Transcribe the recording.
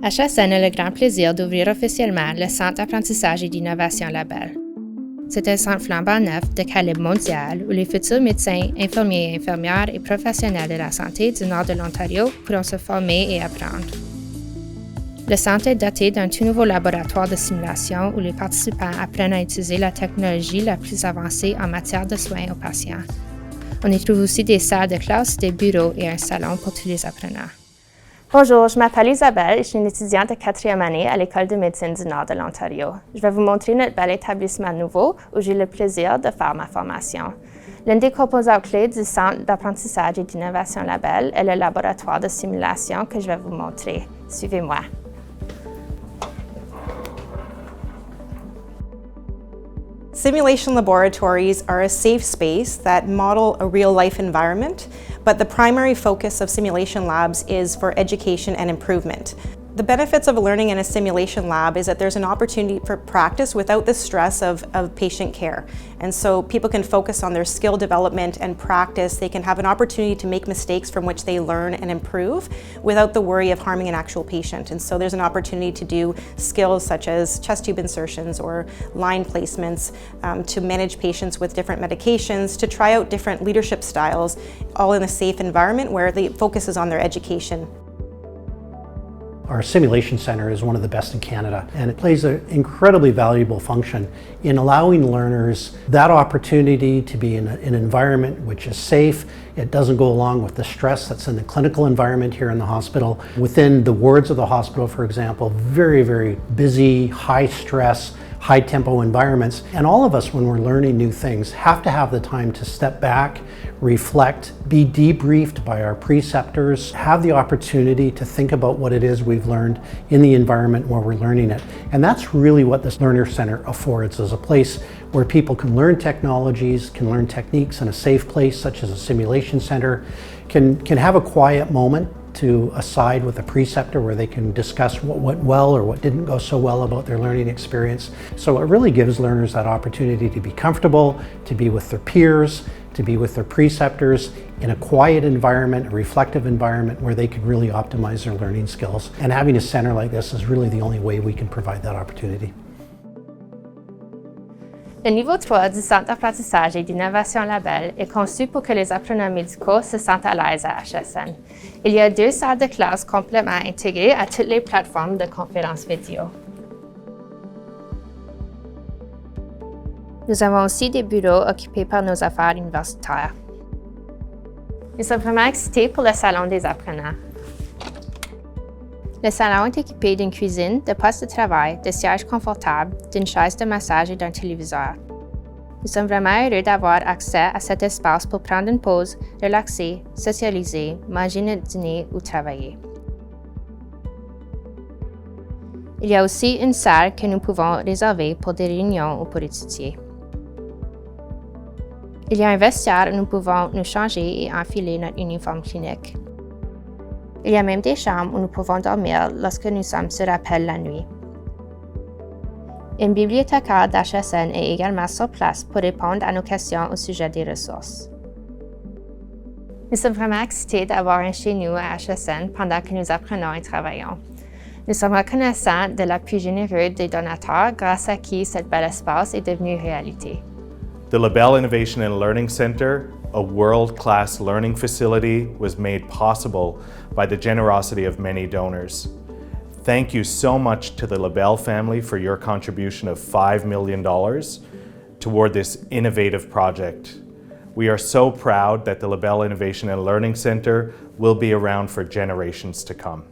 HSN a le grand plaisir d'ouvrir officiellement le Centre d'apprentissage et d'innovation Labelle. C'est un centre flambant neuf de calibre mondial où les futurs médecins, infirmiers, infirmières et professionnels de la santé du nord de l'Ontario pourront se former et apprendre. Le centre est doté d'un tout nouveau laboratoire de simulation où les participants apprennent à utiliser la technologie la plus avancée en matière de soins aux patients. On y trouve aussi des salles de classe, des bureaux et un salon pour tous les apprenants. Bonjour, je m'appelle Isabelle et je suis une étudiante de 4e année à l'École de médecine du Nord de l'Ontario. Je vais vous montrer notre bel établissement nouveau où j'ai le plaisir de faire ma formation. L'une des composantes clés du Centre d'apprentissage et d'innovation Labelle est le laboratoire de simulation que je vais vous montrer. Suivez-moi. Simulation laboratories are a safe space that model a real-life environment, but the primary focus of simulation labs is for education and improvement. The benefits of learning in a simulation lab is that there's an opportunity for practice without the stress of patient care. And so people can focus on their skill development and practice. They can have an opportunity to make mistakes from which they learn and improve without the worry of harming an actual patient. And so there's an opportunity to do skills such as chest tube insertions or line placements, to manage patients with different medications, to try out different leadership styles, all in a safe environment where the focus is on their education. Our simulation center is one of the best in Canada, and it plays an incredibly valuable function in allowing learners that opportunity to be in an environment which is safe. It doesn't go along with the stress that's in the clinical environment here in the hospital. Within the wards of the hospital, for example, very, very busy, high stress, high tempo environments. And all of us, when we're learning new things, have to have the time to step back, reflect, be debriefed by our preceptors, have the opportunity to think about what it is we've learned in the environment where we're learning it. And that's really what this Learner Center affords, is a place where people can learn technologies, can learn techniques in a safe place, such as a simulation center, can have a quiet moment to aside with a preceptor where they can discuss what went well or what didn't go so well about their learning experience. So it really gives learners that opportunity to be comfortable, to be with their peers, to be with their preceptors in a quiet environment, a reflective environment where they can really optimize their learning skills. And having a center like this is really the only way we can provide that opportunity. Le niveau 3 du Centre d'apprentissage et d'innovation Labelle est conçu pour que les apprenants médicaux se sentent à l'aise à HSN. Il y a 2 salles de classe complètement intégrées à toutes les plateformes de conférences vidéo. Nous avons aussi des bureaux occupés par nos affaires universitaires. Nous sommes vraiment excités pour le salon des apprenants. Le salon est équipé d'une cuisine, de postes de travail, de sièges confortables, d'une chaise de massage et d'un téléviseur. Nous sommes vraiment heureux d'avoir accès à cet espace pour prendre une pause, relaxer, socialiser, manger notre dîner ou travailler. Il y a aussi une salle que nous pouvons réserver pour des réunions ou pour étudier. Il y a un vestiaire où nous pouvons nous changer et enfiler notre uniforme clinique. Il y a même des chambres où nous pouvons dormir lorsque nous sommes sur appel la nuit. Une bibliothécaire d'HSN est également sur place pour répondre à nos questions au sujet des ressources. Nous sommes vraiment excités d'avoir un chez nous à HSN pendant que nous apprenons et travaillons. Nous sommes reconnaissants de l'appui généreux des donateurs grâce à qui cet bel espace est devenu réalité. The Labelle Innovation and Learning Center, a world-class learning facility, was made possible by the generosity of many donors. Thank you so much to the Labelle family for your contribution of $5 million toward this innovative project. We are so proud that the Labelle Innovation and Learning Center will be around for generations to come.